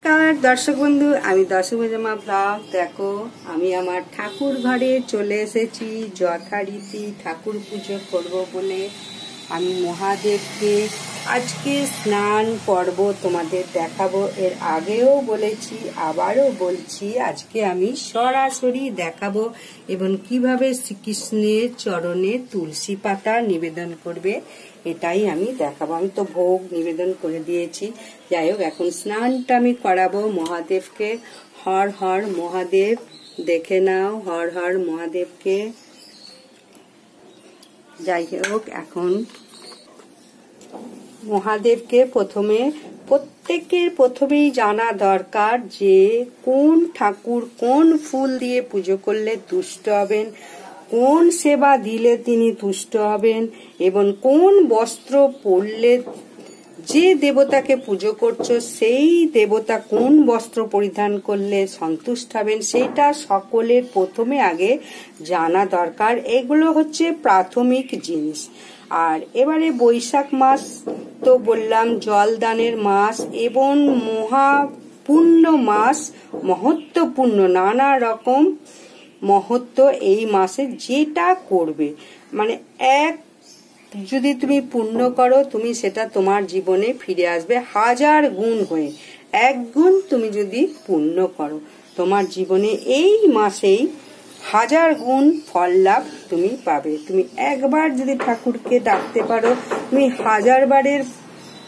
नमस्कार दर्शक बंधु आमी दशभुजा ब्लग देखो आमी आमार ठाकुर घरे चले एसेছি যথারীতি ठाकुर पुजो करब बोले आमी महादेवके आजके स्नान पर्व तोमादेर देखाबो। एर आगेও বলেছি আবারও বলছি আজকে আমি সরাসরি দেখাবো এবং কিভাবে শ্রীকৃষ্ণের চরণে তুলসী পাতা নিবেদন করবে এটাই আমি দেখাবো। আমি তো ভোগ নিবেদন করে দিয়েছি, যাই হোক এখন স্নানটা আমি করাবো মহাদেবকে। হর হর মহাদেব দেখে নাও, হর হর মহাদেবকে। যাই হোক এখন মহাদেবকে প্রত্যেকের প্রথমেই জানা দরকার যে কোন ঠাকুর কোন ফুল দিয়ে পুজো করলে তুষ্ট হবেন, কোন সেবা দিলে তিনি তুষ্ট হবেন এবং কোন বস্ত্র পরলে যে দেবতাকে পুজো করছো সেই দেবতা কোন বস্ত্র পরিধান করলে সন্তুষ্ট হবেন সেটা সকলের প্রথমে আগে জানা দরকার। এগুলো হচ্ছে প্রাথমিক জিনিস। আর এবারে বৈশাখ মাস তো বললাম জলদানের মাস এবং মহাপূর্ণ মাস, মহত্বপূর্ণ নানা রকম মহত্ব এই মাসে। যেটা করবে মানে এক যদি তুমি পুণ্য করো তুমি সেটা তোমার জীবনে ফিরে আসবে হাজার গুণ হয়ে। এক গুণ তুমি যদি পুণ্য করো তোমার জীবনে এই মাসেই হাজার গুণ ফল লাভ তুমি পাবে। তুমি একবার যদি ঠাকুরকে ডাকতে পারো তুমি হাজার বারের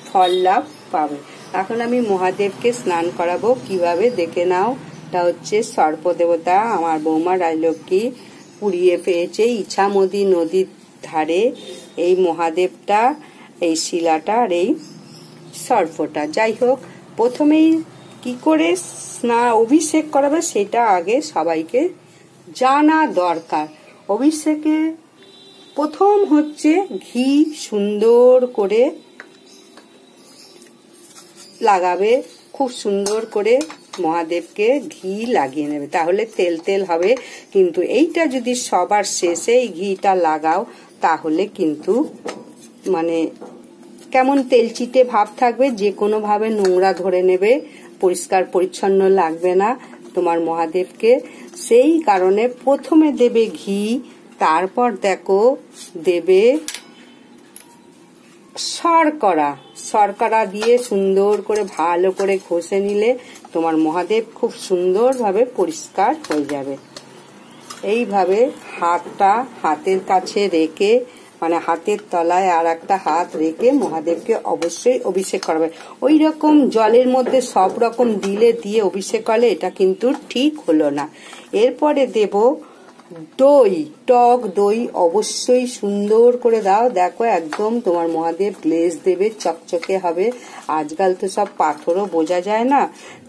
ফল লাভ পাবে। এখন আমি মহাদেবকে স্নান করাবো কিভাবে দেখে নাও। এটা হচ্ছে সর্পদেবতা আমার বৌমা রাজলক্ষ্মী পুড়িয়ে পেয়েছে ইছামতি নদীর ধারে এই মহাদেবটা, এই শিলাটা আর এই সর্পটা। যাই হোক প্রথমেই কি করে অভিষেক করাবে সেটা আগে সবাইকে জানা দরকার। অভিষেকে প্রথম হচ্ছে ঘি সুন্দর করে লাগাবে, খুব সুন্দর করে মহাদেবকে ঘি লাগিয়ে নেবে, তাহলে তেল তেল হবে। কিন্তু এইটা যদি সবার শেষে এই ঘিটা লাগাও তাহলে কিন্তু মানে কেমন তেলচিটে ভাব থাকবে, যে কোনো ভাবে নোংরা ধরে নেবে, পরিষ্কার পরিচ্ছন্ন লাগবে না তোমার মহাদেবকে। সেই কারণে প্রথমে দেবে ঘি, তারপর দেখো দেবে শর্করা দিয়ে সুন্দর করে ভালো করে ঘষে নিলে তোমার মহাদেব খুব সুন্দরভাবে পরিষ্কার হয়ে যাবে। এইভাবে হাতের কাছে রেখে মানে হাতের তলায় আর একটা হাত রেখে মহাদেবকে অবশ্যই অভিষেক করাবে। ওই রকম জলের মধ্যে সব রকম দিয়ে অভিষেক করলে এটা কিন্তু ঠিক হলো না। এরপরে দেব দই, টক দই অবশ্যই সুন্দর করে দাও। দেখো একদম তোমার মহাদেব গ্লেজ দেবে, চকচকে হবে। আজকাল তো সব পাথরও বোঝা যায় না,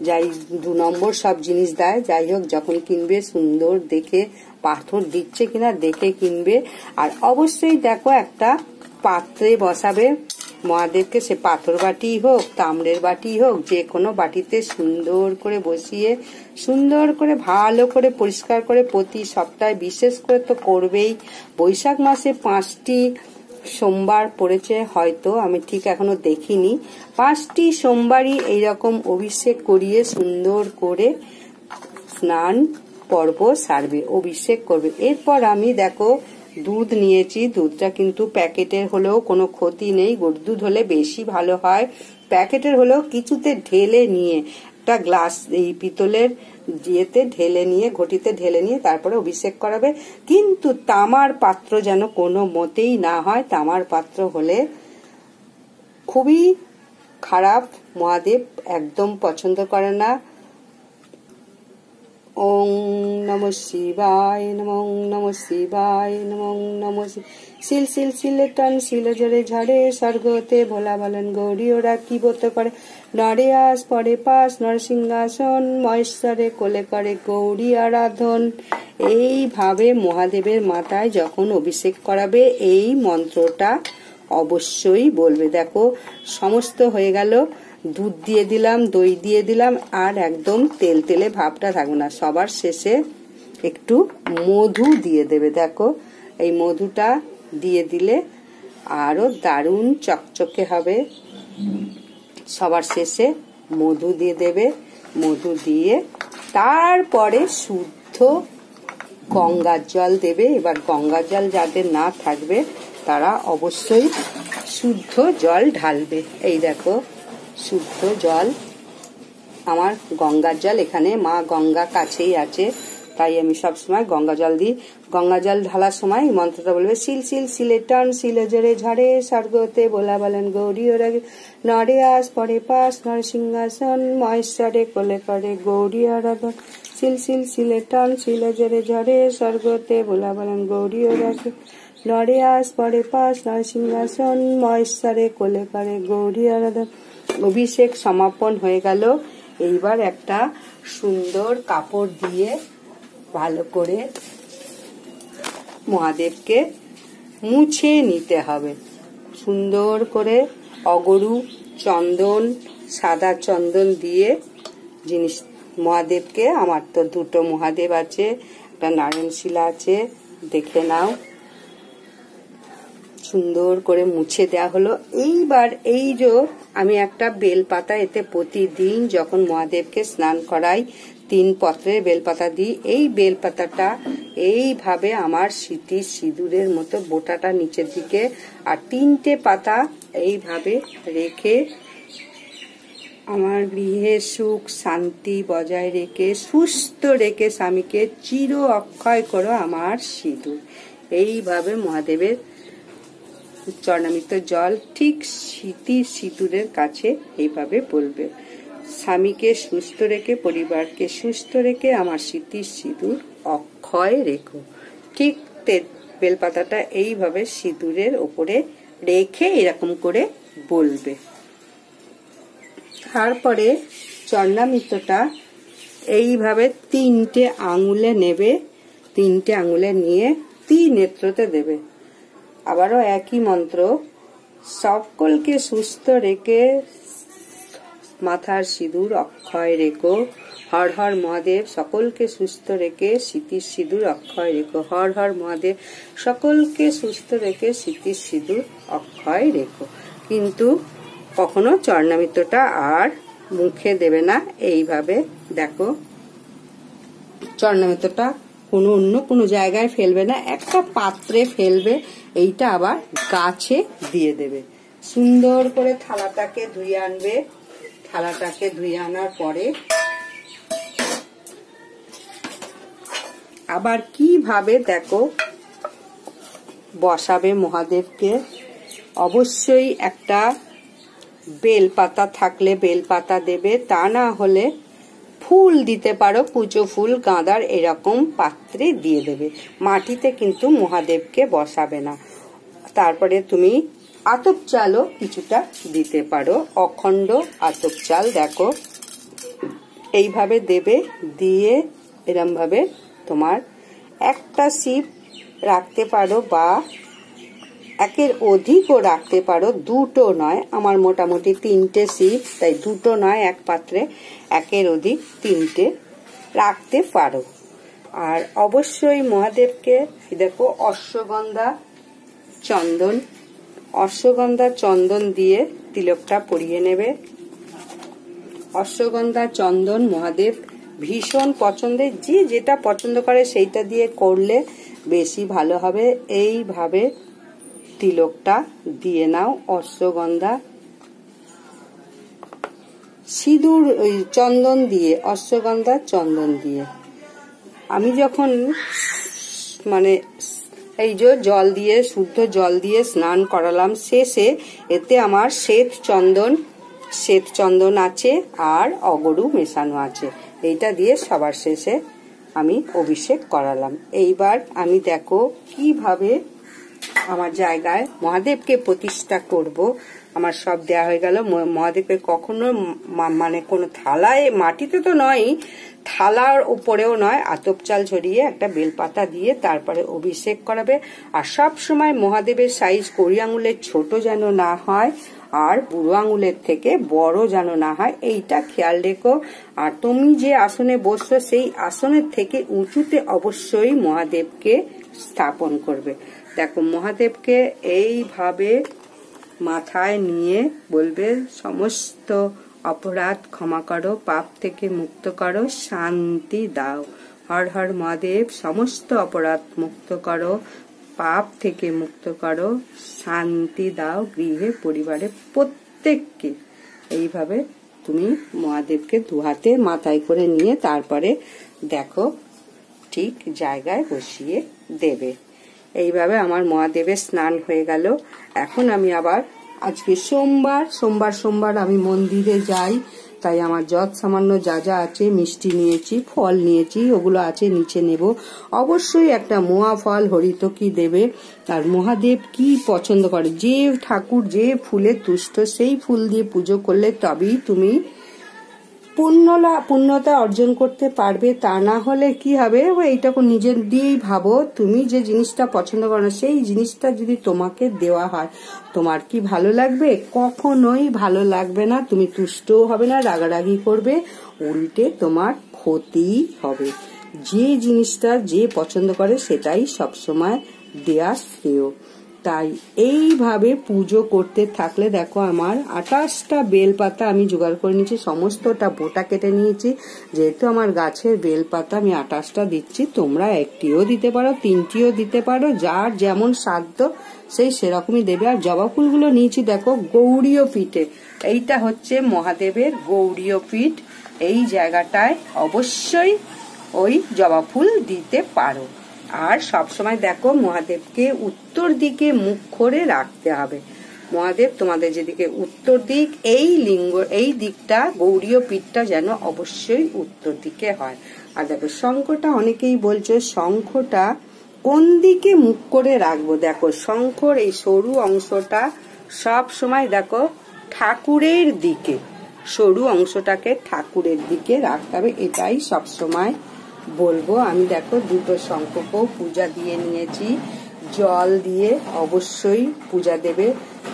যাই 2 নম্বর সব জিনিস দেয়। যাই হোক যখন কিনবে সুন্দর দেখে পাথর দিচ্ছে কিনা দেখে কিনবে। আর অবশ্যই দেখো একটা পাত্রে বসাবে মহাদেবকে, সে পাথর বাটি হোক তাম্রের বাটি হোক যে কোনো বাটিতে সুন্দর করে বসিয়ে সুন্দর করে ভালো করে পরিষ্কার করে প্রতি সপ্তাহে বিশেষ করে তো করবেই। বৈশাখ মাসে 5টি সোমবার পড়েছে, হয়তো আমি ঠিক এখনো দেখিনি। 5টি সোমবারই এইরকম অভিষেক করিয়ে সুন্দর করে স্নান পর্ব সারবে, অভিষেক করবে। এরপর আমি দেখো দুধ নিয়েছি, দুধটা কিন্তু প্যাকেটের হলেও কোনো ক্ষতি নেই, গরুর দুধ হলে বেশি ভালো হয়। প্যাকেটের হলেও কিছুতে ঢেলে নিয়ে একটা গ্লাস এই পিতলের ইয়েতে ঢেলে নিয়ে ঘটিতে ঢেলে নিয়ে তারপরে অভিষেক করাবে। কিন্তু তামার পাত্র যেন কোনো মতেই না হয়, তামার পাত্র হলে খুবই খারাপ, মহাদেব একদম পছন্দ করে না। ওং নমঃ শিবায় নমঃ নমঃ শিবায় নমঃ নমঃ। শিল শিল শিলে টান শিল জরে ঝরে স্বর্গতে ভোলা বলেন গৌরী ওরা কি ব্রত করে নরে আস পরে পাস নরসিংহাসন মহেশ্বরে কোলে করে গৌরী আরাধন। এইভাবে মহাদেবের মাথায় যখন অভিষেক করাবে এই মন্ত্রটা অবশ্যই বলবে। দেখো সমস্ত হয়ে গেল, দুধ দিয়ে দিলাম, দই দিয়ে দিলাম, আর একদম তেল তেলে ভাবটা থাকবে না। সবার শেষে একটু মধু দিয়ে দেবে। দেখো এই মধুটা দিয়ে দিলে আরো দারুণ চকচকে হবে। সবার শেষে মধু দিয়ে দেবে। মধু দিয়ে তারপরে শুদ্ধ গঙ্গার জল দেবে। এবার গঙ্গার জল যাদের না থাকবে তারা অবশ্যই শুদ্ধ জল ঢালবে। এই দেখো শুদ্ধ জল, আমার গঙ্গার জল, এখানে মা গঙ্গা কাছেই আছে তাই আমি সবসময় গঙ্গা জল দিই। গঙ্গা জল ঢালার সময় মন্ত্রটা বলবে, শিল শিল শিলে টান শিলে জোরে ঝাড়ে স্বর্গতে বলা বলেন গৌরী ওরা নরে আস পরে পাশ নর সিংহাসন মহেশ্বরে কোলে করে গৌরী আরাধন শিল শিল শিলে টান শিলে জোরে ঝাড়ে স্বর্গতে বলা বলেন গৌরী ওরা নরে আস পরে পাশ নর সিংহাসন মহেশ্বরে কোলে করে গৌরী আরাধন। অভিষেক সমাপন হয়ে গেল। এইবার একটা সুন্দর কাপড় দিয়ে ভালো করে মহাদেবকে মুছে নিতে হবে। সুন্দর করে অগরু চন্দন, সাদা চন্দন দিয়ে জিনিস মহাদেবকে, আমার তো দুটো মহাদেব আছে, একটা নারায়ণশিলা আছে, দেখে নাও। সুন্দর করে মুছে দেওয়া হলো। এইবার এই যে আমি একটা বেলপাতা এতে প্রতিদিন যখন মহাদেবকে স্নান করাই 3 পত্রের বেলপাতা দিই। এই বেলপাতাটা এইভাবে আমার স্মৃতির সিঁদুরের মতো বোটাটা নিচের দিকে আর 3টে পাতা এইভাবে রেখে আমার গৃহে সুখ শান্তি বজায় রেখে সুস্থ রেখে স্বামীকে চির অক্ষয় করো আমার সিঁদুর। এইভাবে মহাদেবের চরণামৃত জল ঠিক স্মৃতির সিঁদুরের কাছে এইভাবে বলবে, স্বামীকে সুস্থ রেখে পরিবারকে সুস্থ রেখে আমার স্মৃতির সিঁদুর অক্ষয় রেখো। ঠিক বেলপাতাটা এইভাবে সিঁদুরের ওপরে রেখে এরকম করে বলবে। তারপরে চরণামৃতটা এইভাবে 3টে আঙুলে নেবে, 3টে আঙুলে নিয়ে ত্রিনেত্রতে দেবে। আবারও একই মন্ত্র, সকলকে সুস্থ রেখে মাথার সিঁদুর অক্ষয় রেখো, হর হর মহাদেব সকলকে সুস্থ রেখে স্মৃতির সিঁদুর অক্ষয় রেখো, হর হর মহাদেব সকলকে সুস্থ রেখে স্মৃতির সিঁদুর অক্ষয় রেখো। কিন্তু কখনো চরণামৃতটা আর মুখে দেবে না। এইভাবে দেখো চরণামৃতটা অন্য কোনো জায়গায় ফেলবে না, একটা পাত্রে ফেলবে। এইটা আবার গাছে দিয়ে দেবে। সুন্দর করে থালাটাকে ধুয়ে আনবে। থালাটাকে ধুয়ে আনার পরে আবার কিভাবে দেখো বসাবে মহাদেবকে। অবশ্যই একটা বেলপাতা থাকলে বেলপাতা দেবে, তা না হলে ফুল দিতে পারো, কুচো ফুল গাঁদার এরকম পাত্রে দিয়ে দেবে। মাটিতে কিন্তু মহাদেবকে বসাবে না। তারপরে তুমি আতপ চালও কিছুটা দিতে পারো, অখণ্ড আতপ চাল দেখো এইভাবে দেবে। দিয়ে এরম ভাবে তোমার একটা শিব রাখতে পারো বা একের অধিকও রাখতে পারো, দুটো নয়। আমার মোটামুটি 3টে শিব, তাই দুটো নয়, এক পাত্রে একের অধিক 3টে রাখতে পারো। আর অবশ্যই মহাদেবকে দেখো অশ্বগন্ধা চন্দন দিয়ে তিলকটা পরিয়ে নেবে। অশ্বগন্ধা চন্দন মহাদেব ভীষণ পছন্দের, যে যেটা পছন্দ করে সেইটা দিয়ে করলে বেশি ভালো হবে। এইভাবে তিলকটা দিয়ে নাও। অশ্বগন্ধা সিঁদুর চন্দন দিয়ে, অশ্বগন্ধা চন্দন দিয়ে আমি যখন মানে এই যে জল দিয়ে শুদ্ধ জল দিয়ে স্নান করালাম, শেষে এতে আমার শ্বেত চন্দন আছে আর অগরু মেশানো আছে। এইটা দিয়ে সবার শেষে আমি অভিষেক করালাম। এইবার আমি দেখো কিভাবে আমার জায়গায় মহাদেবকে প্রতিষ্ঠা করব। আমার সব দেয়া হয়ে গেল। মহাদেবকে কখনো মানে কোনো থালায়, মাটিতে তো নয়, থালার উপরেও নয়, আতপ চাল ছড়িয়ে একটা বেলপাতা দিয়ে তারপরে অভিষেক করাবে। আর সব সময় মহাদেবের সাইজ কড়ি আঙুলের ছোট যেন না হয় আর বুড়ো আঙুলের থেকে বড় যেন না হয়, এইটা খেয়াল রেখো। আর তুমি যে আসনে বসছো সেই আসনের থেকে উঁচুতে অবশ্যই মহাদেবকে স্থাপন করবে। দেখো মহাদেবকে এইভাবে মাথায় নিয়ে বলবে, সমস্ত অপরাধ ক্ষমা করো, পাপ থেকে মুক্ত করো, শান্তি দাও। হর হর মহাদেব। সমস্ত অপরাধ মুক্ত করো, পাপ থেকে মুক্ত করো, শান্তি দাও গৃহে পরিবারে প্রত্যেককে। এইভাবে তুমি মহাদেবকে দুহাতে মাথায় করে নিয়ে তারপরে দেখো ঠিক জায়গায় বসিয়ে দেবে। এইভাবে আমার মহাদেবের স্নান হয়ে গেল। এখন আমি আবার আজকে সোমবার আমি মন্দিরে যাই, তাই আমার যত সামান্য যা যা আছে, মিষ্টি নিয়েছি, ফল নিয়েছি, ওগুলো আছে নিচে নেব। অবশ্যই একটা মোয়া ফল হরিতকি দেবে। আর মহাদেব কি পছন্দ করে, যে ঠাকুর যে ফুলে তুষ্ট সেই ফুল দিয়ে পুজো করলে তবেই তুমি পুণ্যতা অর্জন করতে পারবে। তা না হলে কি হবে, এইটাকে নিজের দিয়েই ভাবো, তুমি যে জিনিসটা পছন্দ করো না সেই জিনিসটা যদি তোমাকে দেওয়া হয় তোমার কি ভালো লাগবে? কখনোই ভালো লাগবে না। তুমি তুষ্টও হবে না, রাগারাগি করবে, উল্টে তোমার ক্ষতি হবে। যে জিনিসটা যে পছন্দ করে সেটাই সবসময় দেয়া শ্রেয়। তাই এইভাবে পুজো করতে থাকলে দেখো আমার 28টা বেলপাতা আমি জোগাড় করে নিয়েছি, সমস্তটা বোটা কেটে নিয়েছি। যেহেতু আমার গাছের বেলপাতা আমি 28টা দিচ্ছি, তোমরা 1টিও দিতে পারো, 3টিও দিতে পারো, যার যেমন সাধ্য সেই সেরকমই দেবে। আর জবা ফুলগুলো নিয়েছি দেখো গৌরীয় পীঠে, এইটা হচ্ছে মহাদেবের গৌরীয় পীঠ। এই জায়গাটায় অবশ্যই ওই জবা ফুল দিতে পারো। আর সবসময় দেখো মহাদেবকে উত্তর দিকে মুখ করে রাখতে হবে। মহাদেব তোমাদের যেদিকে উত্তর দিক, এই দিকটা গৌরীয় পীঠটা যেন অবশ্যই উত্তর দিকে হয়। আর দেখো শঙ্খটা অনেকেই বলছে শঙ্খটা কোন দিকে মুখ করে রাখবো। দেখো শঙ্খর এই সরু অংশটা সব সময় দেখো ঠাকুরের দিকে, সরু অংশটাকে ঠাকুরের দিকে রাখতে হবে, এটাই সব সময় বলবো। আমি দেখো দুটো শঙ্খকেও পূজা দিয়ে নিয়েছি, জল দিয়ে অবশ্যই পূজা দেবে,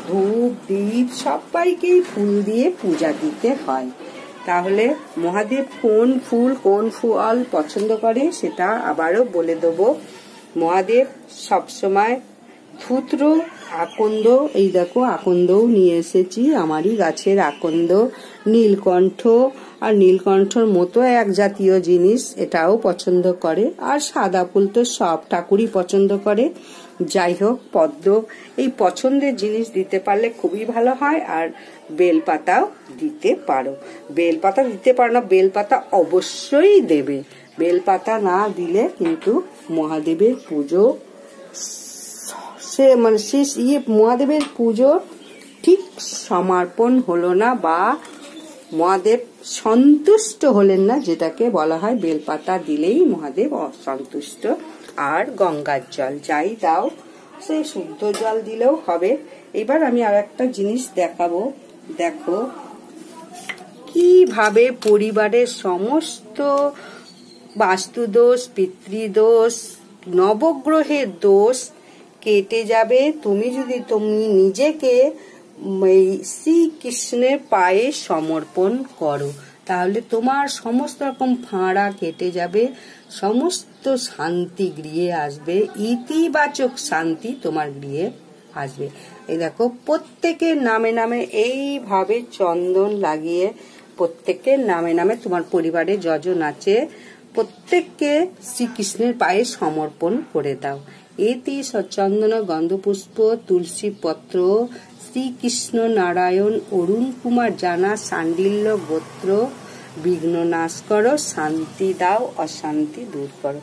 ধূপ দীপ সবাইকেই ফুল দিয়ে পূজা দিতে হয়। তাহলে মহাদেব কোন ফল পছন্দ করে সেটা আবারও বলে দেবো। মহাদেব সবসময় ধূত্র, আকন্দ, এই দেখো আকন্দও নিয়ে এসেছি, আমারই গাছের আকন্দ, নীলকণ্ঠ, আর নীলকণ্ঠর মতো এক জাতীয় জিনিস এটাও পছন্দ করে। আর সাদা ফুল তো সব ঠাকুরই পছন্দ করে। যাই হোক, পদ্ম, এই পছন্দের জিনিস দিতে পারলে খুবই ভালো হয়। আর বেলপাতাও দিতে পারো। বেলপাতা দিতে পারো না, বেলপাতা অবশ্যই দেবে। বেলপাতা না দিলে কিন্তু মহাদেবের পুজো মহাদেবের পুজো ঠিক সমর্পণ হলো না, বা মহাদেব সন্তুষ্ট হলেন না, যেটাকে বলা হয় বেলপাতা দিলেই মহাদেব অসন্তুষ্ট। আর গঙ্গার জল যাই দাও, সেই শুদ্ধ জল দিলেও হবে। এবার আমি আর একটা জিনিস দেখাবো। দেখো কিভাবে পরিবারের সমস্ত বাস্তুদোষ, পিতৃদোষ, নবগ্রহের দোষ কেটে যাবে তুমি নিজেকে এই শ্রীকৃষ্ণের পায়ে সমর্পণ করো। তাহলে তোমার সমস্ত রকম ফাঁড়া কেটে যাবে, সমস্ত শান্তি গৃহে আসবে, ইতিবাচক শান্তি তোমার গৃহে আসবে। এই দেখো প্রত্যেকের নামে নামে এইভাবে চন্দন লাগিয়ে প্রত্যেকের নামে নামে তোমার পরিবারে যজন আছে প্রত্যেককে শ্রীকৃষ্ণের পায়ে সমর্পণ করে দাও। এতে সচন্দন গন্ধপুষ্প তুলসী পত্র শ্রীকৃষ্ণ নারায়ণ অরুণ কুমার জানা সান্ডিল্য গোত্র বিঘ্ন নাশ করো, শান্তি দাও, অশান্তি দূর করো।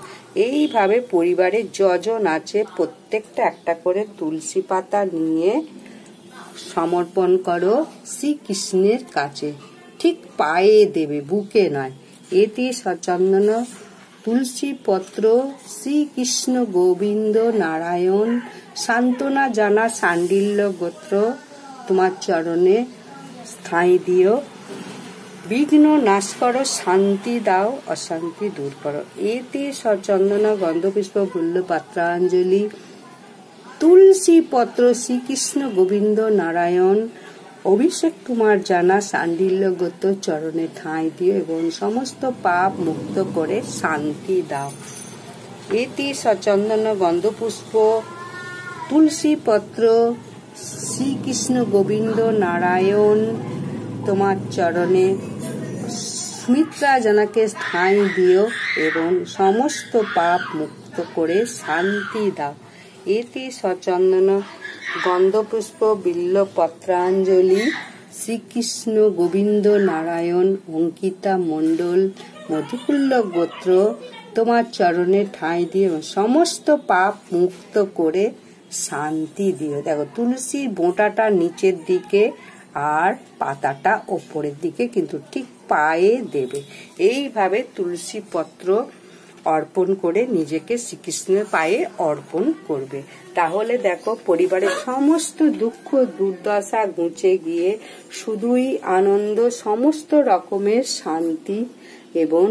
এইভাবে পরিবারে যজন আছে প্রত্যেকটা একটা করে তুলসী পাতা নিয়ে সমর্পণ করো শ্রীকৃষ্ণের কাছে। ঠিক পায়ে দেবে, বুকে নয়। এতে সচন্দন তুলসী পত্র শ্রীকৃষ্ণ গোবিন্দ নারায়ণ সান্ত্বনা জানা সান্ডিল্য গোত্র তোমার চরণে স্থায়ী দিও, বিঘ্ন নাশ করো, শান্তি দাও, অশান্তি দূর করো। এতে সচন্দন গন্ধপুষ্প ভুল্ল পাত্রাঞ্জলি তুলসী পত্র শ্রীকৃষ্ণ গোবিন্দ নারায়ণ অভিষেক কুমার জানা সান্ডিল্য গোত্র চরণে ঠাঁই দিও এবং সমস্ত পাপ মুক্ত করে শান্তি দাও। এতে সচন্দন গন্ধপুষ্প তুলসী পত্র শ্রীকৃষ্ণ গোবিন্দ নারায়ণ তোমার চরণে সুমিত্রা জনকে ঠাঁই দিও এবং সমস্ত পাপ মুক্ত করে শান্তি দাও। এতে সচন্দন গন্ধপুষ্প বিল্ল পত্রাঞ্জলি শ্রীকৃষ্ণ গোবিন্দ নারায়ণ অঙ্কিতা মণ্ডল মধুকুল্ল গোত্র তোমার চরণে ঠাঁই দিয়ে সমস্ত পাপ মুক্ত করে শান্তি দিও। দেখো তুলসীর বোঁটাটা নিচের দিকে আর পাতাটা ওপরের দিকে, কিন্তু ঠিক পায়ে দেবে। এইভাবে তুলসী পত্র অর্পণ করে নিজেকে শ্রীকৃষ্ণের পায়ে অর্পণ করবে। তাহলে দেখো পরিবারের সমস্ত দুঃখ দুর্দশা ঘুচে গিয়ে শুধুই আনন্দ, সমস্ত রকমের শান্তি এবং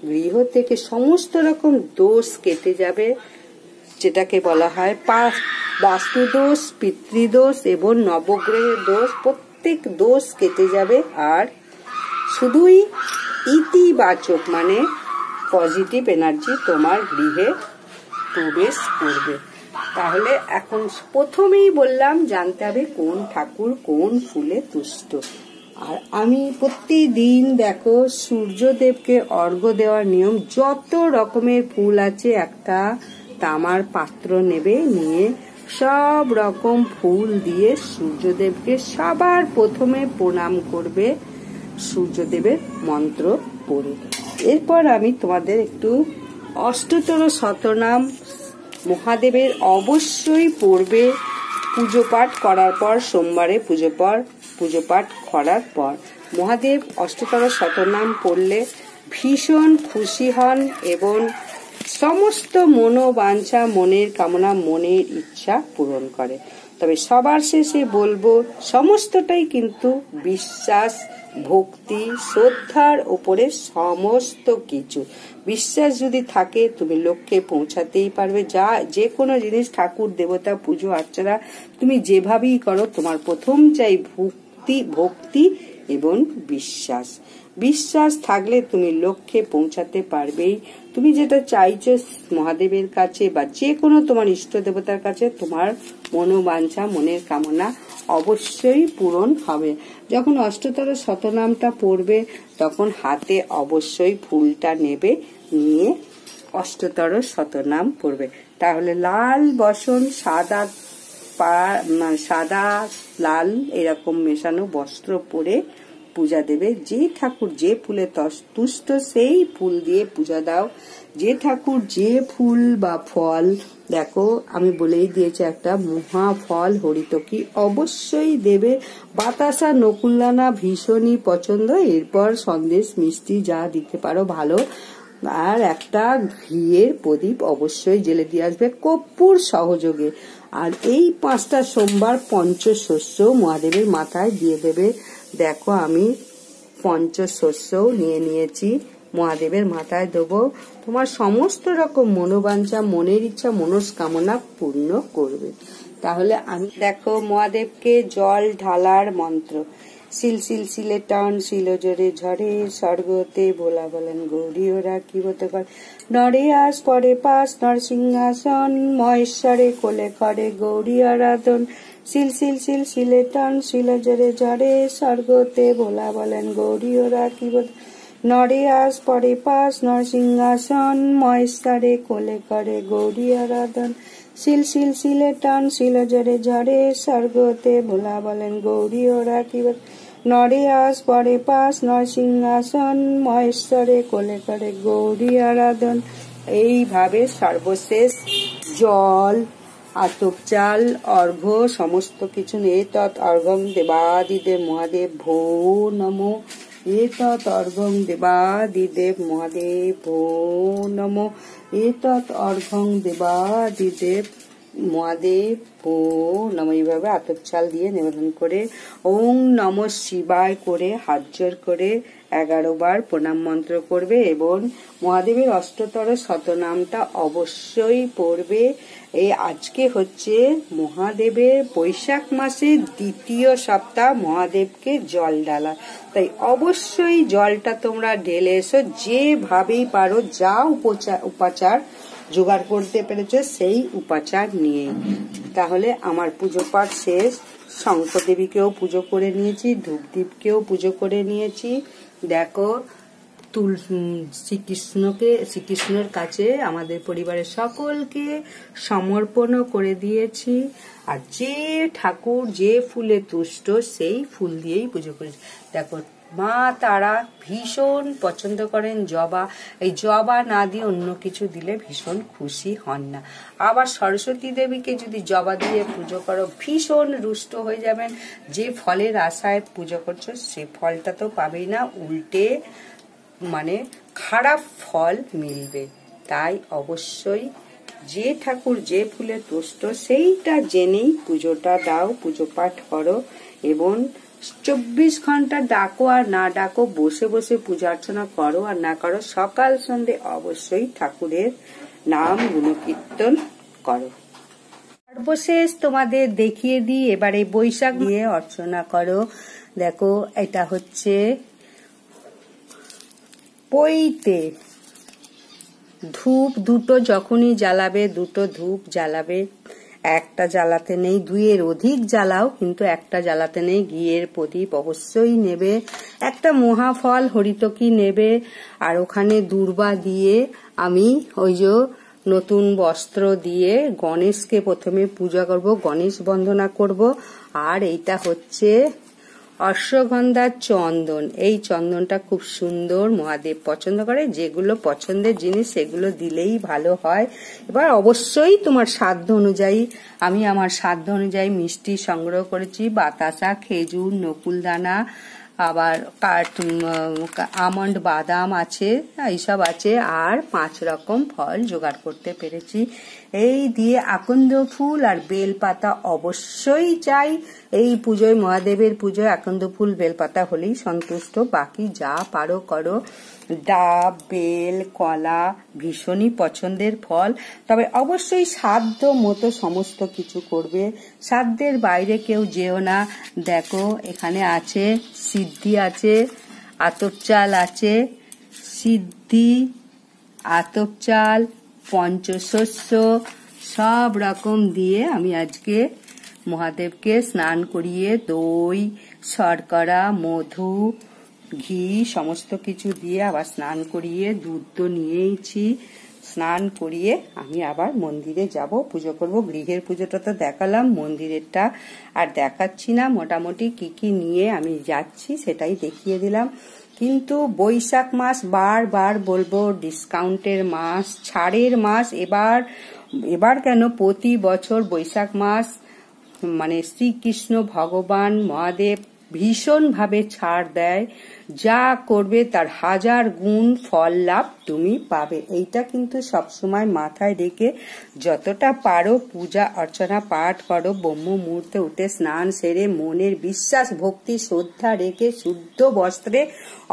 গৃহ থেকে সমস্ত রকম দোষ কেটে যাবে, যেটাকে বলা হয় বাস্তুদোষ, পিতৃদোষ এবং নবগ্রহের দোষ। প্রত্যেক দোষ কেটে যাবে আর শুধুই ইতিবাচক মানে পজিটিভ এনার্জি তোমার গৃহে প্রবেশ করবে। তাহলে এখন প্রথমেই বললাম জানতে হবে কোন ঠাকুর কোন ফুলে তুষ্ট। আর আমি প্রতিদিন দেখো সূর্যদেবকে অর্ঘ্য দেওয়ার নিয়ম, যত রকমের ফুল আছে একটা তামার পাত্র নেবে, নিয়ে সব রকম ফুল দিয়ে সূর্যদেবকে সবার প্রথমে প্রণাম করবে সূর্যদেবের মন্ত্র পড়ে। এরপর আমি তোমাদের একটু অষ্টতর শতনাম মহাদেবের অবশ্যই পড়বে পুজো পাঠ করার পর, সোমবারে পুজো পাঠ করার পর মহাদেব অষ্টতর শতনাম পড়লে ভীষণ খুশি হন এবং সমস্ত মনোবাঞ্ছা, মনের কামনা, মনের ইচ্ছা পূরণ করে। তবে সবার শেষে বলবো সমস্তটাই কিন্তু বিশ্বাস, ভক্তি, শ্রদ্ধার উপরে সমস্ত কিছু। বিশ্বাস যদি থাকে তুমি লক্ষ্যে পৌঁছাতেই পারবে। যে কোনো জিনিস, ঠাকুর দেবতা পুজো আর্চনা তুমি যেভাবেই করো, তোমার প্রথম চাই ভক্তি এবং বিশ্বাস। বিশ্বাস থাকলে তুমি লক্ষ্যে পৌঁছাতে পারবেই। তুমি যেটা চাইছো মহাদেবের কাছে বা যে কোনো তোমার ইষ্ট দেবতার কাছে, তোমার মনোবাঞ্ছা, মনের কামনা অবশ্যই পূরণ হবে। যখন অষ্টতর শতনামটা পড়বে তখন হাতে অবশ্যই ফুলটা নেবে, নিয়ে অষ্টতর শতনাম পড়বে। তাহলে লাল বসন, সাদা লাল এরকম মেশানো বস্ত্র পরে পূজা দেবে। যে ঠাকুর যে ফুলে তুষ্ট সেই ফুল দিয়ে পূজা দাও। যে ঠাকুর যে ফুল বা ফল, দেখো আমি বলেই দিয়েছি একটা মহা ফল হরিতকি অবশ্যই দেবে। বাতাসা, নকুলদানা ভীষণই পছন্দ। এরপর সন্দেশ, মিষ্টি যা দিতে পারো ভালো। আর একটা ঘিয়ের প্রদীপ অবশ্যই জেলে দিয়ে আসবে কর্পূর সহযোগে। আর এই 5টা সোমবার পঞ্চশস্য মহাদেবের মাথায় দিয়ে দেবে। দেখো আমি পঞ্চশস্যও নিয়ে নিয়েছি, মহাদেবের মাথায় দেবো। তোমার সমস্ত রকম মনোবাঞ্ছা, মনের ইচ্ছা, মনস্কামনা পূর্ণ করবে। তাহলে আমি দেখো মহাদেবকে জল ঢালার মন্ত্র। শিল শিল শিলে টান, শিল জোরে ঝরে, স্বর্গতে ভোলা বলেন গৌরী ওরা কি হতে করে। নরে আস পরে পাশ নরসিংহাসন, মহেশ্বরে কোলে করে গৌরী আরাধন। শিল শিল শিল শিলে টান, শিল জোরে ঝরে, স্বর্গতে ভোলা বলেন গৌরী ওরা কি নরে আস পরে পাশ নরসিংহাসন, মহেশ্বরে কোলে করে গৌরী আরাধন। শিল শিল শিলে টান, শিল জোরে ঝরে, স্বর্গতে ভোলা বলেন গৌরী ওরা কি নরে আস পরে পাশ নরসিংহাসন, মহেশ্বরে কোলে করে গৌরী আরাধন। এইভাবে সর্বশেষ জল, আতপ চাল, অর্ঘ্য সমস্ত কিছু নিয়ে তৎ অর্ঘ্যং দেবাদিদেব মহাদেব ভো নমো। এতৎ অর্ঘ্যং দেবাদিদেব মহাদেব ভো নমো। এতৎ অর্ঘ্যং দেবাদিদেব মহাদেব ভো নমো। এইভাবে আতপ চাল দিয়ে নিবেদন করে ওং নমঃ শিবায় করে হাত জোড় করে 11 বার প্রণাম মন্ত্র করবে এবং মহাদেবের অষ্টতর শতনামটা অবশ্যই পড়বে। এই আজকে হচ্ছে মহাদেবের বৈশাখ মাসের 2য় সপ্তাহ, মহাদেবকে জল ঢালা। তাই অবশ্যই জলটা তোমরা ঢেলে এসো, যেভাবেই পারো, যা উপাচার জোগাড় করতে পেরেছো সেই উপাচার নিয়ে। তাহলে আমার পুজো পাঠ শেষ। শঙ্করদেবীকেও পুজো করে নিয়েছি, ধূপদীপকেও পুজো করে নিয়েছি। দেখো শ্রীকৃষ্ণের কাছে আমাদের পরিবারের সকলকে সমর্পণ করে দিয়েছি। আর যে ঠাকুর যে ফুলে তুষ্ট সেই ফুল দিয়েই পুজো করেছি। দেখো মা তারা ভীষণ পছন্দ করেন জবা। এই জবা না দিয়ে অন্য কিছু দিলে ভীষণ খুশি হন না। আবার সরস্বতী দেবীকে যদি জবা দিয়ে পুজো করো ভীষণ রুষ্ট হয়ে যাবেন। যে ফলের আশায় পুজো করছো সে ফলটা তো পাবেই না, উল্টে মানে খারাপ ফল মিলবে। তাই অবশ্যই যে ঠাকুর যে ফুলে তুষ্ট সেইটা জেনেই পুজোটা দাও, পুজো পাঠ করো। এবং 24 ঘন্টা ডাকো আর না ডাকো, বসে বসে পূজা অর্চনা করো আর না করো, সকাল সন্ধে অবশ্যই ঠাকুরের নাম গুণকীর্তন করো। সর্বশেষ তোমাদের দেখিয়ে দিই এবারে বৈশাখ দিয়ে অর্চনা করো। দেখো এটা হচ্ছে পইতে ধূপ দুটো যখনই জ্বালাবে, দুটো ধূপ জ্বালাবে। একটা জ্বালাতে নেই, দুইয়ের অধিক জ্বালাও, কিন্তু একটা জ্বালাতে নেই। ঘিয়ের প্রদীপ অবশ্যই নেবে, একটা মহাফল হরিতকি নেবে। আর ওখানে দূর্বা দিয়ে আমি ওই যে নতুন বস্ত্র দিয়ে গণেশকে প্রথমে পূজা করব, গণেশ বন্দনা করব। আর এইটা হচ্ছে অশ্বগন্ধার চন্দন। এই চন্দনটা খুব সুন্দর, মহাদেব পছন্দ করে। যেগুলো পছন্দের জিনিস সেগুলো দিলেই ভালো হয়। এবার অবশ্যই তোমার সাধ্য অনুযায়ী, আমি আমার সাধ্য অনুযায়ী মিষ্টি সংগ্রহ করেছি। বাতাসা, খেজুর, নকুলদানা, আবার আমন্ড, বাদাম আছে, এইসব আছে। আর 5 রকম ফল জোগাড় করতে পেরেছি। এই দিয়ে আকন্দ ফুল আর বেলপাতা অবশ্যই চাই। এই পুজোয়, মহাদেবের পুজোয় আকন্দ ফুল বেলপাতা হলেই সন্তুষ্ট, বাকি যা পারো করো। ডাব, বেল, কলা ভীষণই পছন্দের ফল, তবে অবশ্যই সাধ্য মতো সমস্ত কিছু করবে। সাধ্যের বাইরে কেউ যেও না। দেখো এখানে আছে সিদ্ধি আছে, আতপ চাল আছে, সিদ্ধি, আতপ চাল, পঞ্চশস্য সব রকম দিয়ে আমি আজকে মহাদেবকে স্নান করিয়ে দই, শর্করা, মধু, ঘি সমস্ত কিছু দিয়ে আবার স্নান করিয়ে দুধ তো নিয়েইছি। স্নান করিয়ে আমি আবার মন্দিরে যাব, পুজো করব। গৃহের পুজোটা তো দেখালাম, মন্দিরেরটা আর দেখাচ্ছি না। মোটামুটি কি কি নিয়ে আমি যাচ্ছি সেটাই দেখিয়ে দিলাম। কিন্তু বৈশাখ মাস বারবার বলবো, ডিসকাউন্টের মাস, ছাড়ের মাস। এবার কেন প্রতি বছর বৈশাখ মাস মানে শ্রীকৃষ্ণ ভগবান মহাদেব ভীষণভাবে ছাড় দেয়। যা করবে তার 1000 গুণ ফল লাভ তুমি পাবে। এইটা কিন্তু সবসময় মাথায় রেখে যতটা পারো পূজা অর্চনা পাঠ করো। ব্রহ্ম মুহূর্তে উঠে স্নান সেরে মনের বিশ্বাস, ভক্তি, শ্রদ্ধা রেখে শুদ্ধ বস্ত্রে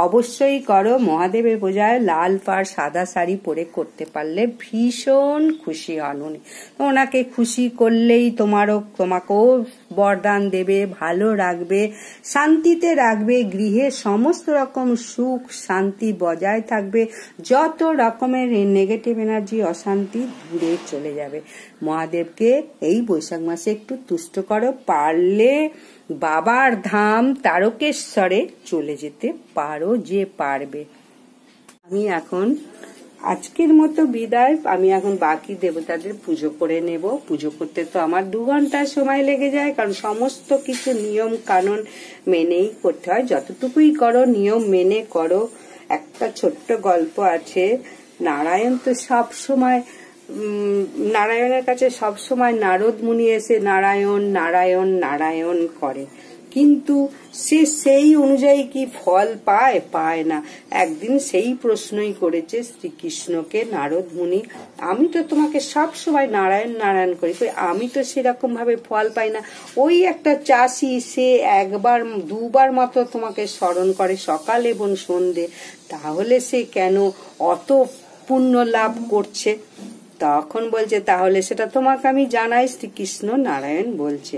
অবশ্যই করো। মহাদেবের পূজায় লাল পাড় সাদা শাড়ি পরে করতে পারলে ভীষণ খুশি হন উনি। ওনাকে খুশি করলেই তোমাকেও বরদান দেবে, ভালো রাখবে, শান্তিতে রাখবে। গৃহে সমস্ত রকম সুখ শান্তি বজায় থাকবে। যত রকমের নেগেটিভ এনার্জি, অশান্তি দূরে চলে যাবে। মহাদেবকে এই বৈশাখ মাসে একটু তুষ্ট করো। পারলে বাবার ধাম তারকেশ্বরে চলে যেতে পারো যে পারবে। আমি এখন আজকের মতো বিদায়। আমি এখন বাকি দেবতাদের পুজো করে নেব। পুজো করতে তো আমার 2 ঘন্টা সময় লেগে যায়, কারণ সমস্ত কিছু নিয়ম কানুন মেনেই করতে হয়। যতটুকুই করো নিয়ম মেনে করো। একটা ছোট্ট গল্প আছে, নারায়ণ তো সব সময়, নারায়ণের কাছে সব সময় নারদ মুনি এসে নারায়ণ নারায়ণ নারায়ণ করে, কিন্তু সে সেই অনুযায়ী কি ফল পায় না। একদিন সেই প্রশ্নই করেছে শ্রীকৃষ্ণকে নারদ মুনি, আমি তো তোমাকে সব সময় নারায়ণ নারায়ণ করি, আমি তো সেরকম ভাবে ফল পাই না। ওই একটা চাষি, সে 1-2বার মতো তোমাকে স্মরণ করে সকাল এবং সন্ধে, তাহলে সে কেন অত পুণ্য লাভ করছে? তখন বলছে, তাহলে সেটা তোমাকে আমি জানাই। শ্রীকৃষ্ণ নারায়ণ বলছে,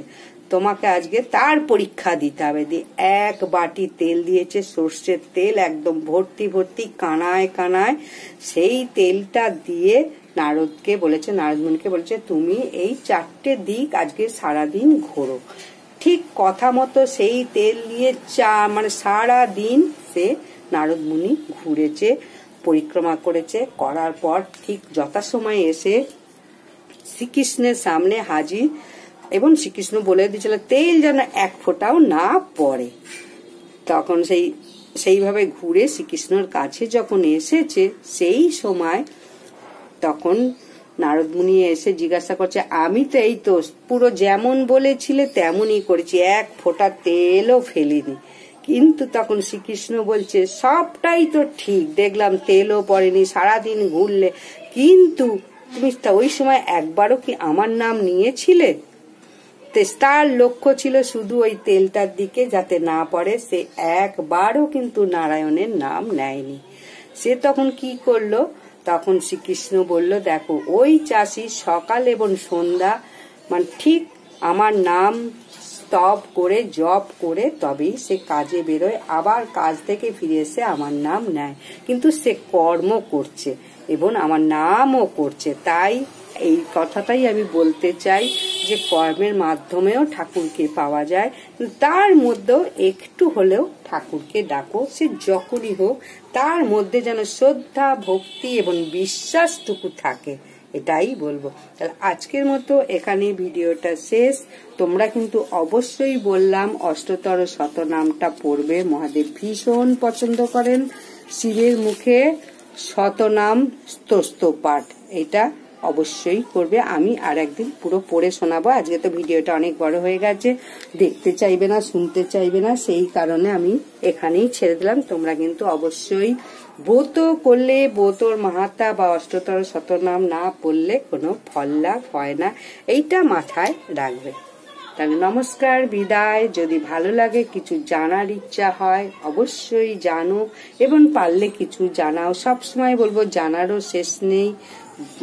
তোমাকে আজকে তার পরীক্ষা দিতে হবে। দিয়ে 1 বাটি তেল দিয়েছে, সর্ষের তেল, একদম ভর্তি ভর্তি কানায় কানায়। সেই তেলটা দিয়ে নারদকে বলেছে, নারদমুনিকে বলেছে তুমি এই 4টে দিক আজকে সারাদিন ঘোরো। ঠিক কথা মতো সেই তেল দিয়ে মানে সারাদিন সে নারদমুনি ঘুরেছে, পরিক্রমা করেছে। করার পর ঠিক যথাসময়ে এসে শ্রীকৃষ্ণের সামনে হাজির, এবং শ্রীকৃষ্ণ বলে দিয়েছিল তেল যেন এক ফোঁটাও না পড়ে। তখন সেইভাবে ঘুরে শ্রীকৃষ্ণর কাছে যখন এসেছে, সেই সময় তখন নারদমুনি এসে জিজ্ঞাসা করছে, আমি তো এই তো পুরো যেমন বলেছিলে তেমনই করেছি, এক ফোঁটা তেলও ফেলিনি। কিন্তু তখন শ্রীকৃষ্ণ বলছে সবটাই তো ঠিক, দেখলাম তেলও পড়েনি, সারাদিন ঘুরলে, কিন্তু তুমি ওই সময় একবারও কি আমার নাম নিয়েছিলে? তার লক্ষ্য ছিল শুধু ওই তেলটার দিকে যাতে না পড়ে, সে একবারও কিন্তু নারায়ণের নাম নেয়নি। সে তখন কি করলো, তখন শ্রীকৃষ্ণ বলল দেখো ওই চাষি সকাল এবং সন্ধ্যা মানে ঠিক আমার নাম স্তব করে জপ করে তবেই সে কাজে বেরোয়, আবার কাজ থেকে ফিরে এসে আমার নাম নেয়, কিন্তু সে কর্ম করছে এবং আমার নামও করছে। তাই এই কথাটাই আমি বলতে চাই যে কর্মের মাধ্যমেও ঠাকুরকে পাওয়া যায়, তার মধ্যেও একটু হলেও ঠাকুরকে ডাকো, সে যখনই হোক তার মধ্যে যেন শ্রদ্ধা ভক্তি এবং বিশ্বাসটুকু থাকে, এটাই বলবো। তাহলে আজকের মতো এখানে ভিডিওটা শেষ। তোমরা কিন্তু অবশ্যই বললাম অষ্টতর শতনামটা পড়বে, মহাদেব ভীষণ পছন্দ করেন। শিবের মুখে শতনাম স্তোত্র পাঠ এটা অবশ্যই করবে। আমি আর একদিন পুরো পড়ে শোনাবো। আজকে তো ভিডিওটা অনেক বড় হয়ে গেছে, দেখতে চাইবে না, শুনতে চাইবে না, সেই কারণে আমি এখানেই ছেড়ে দিলাম। তোমরা কিন্তু অবশ্যই ব্রত করলে ব্রতর মাহাত্ম্য বা অষ্টতর শতনাম না পড়লে কোনো ফল লাভ হয় না, এইটা মাথায় রাখবে। তাহলে নমস্কার, বিদায়। যদি ভালো লাগে, কিছু জানার ইচ্ছা হয় অবশ্যই জানো, এবং পারলে কিছু জানাও। সবসময় বলবো জানারও শেষ নেই,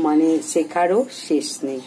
মানে শেখারও শেষ নেই।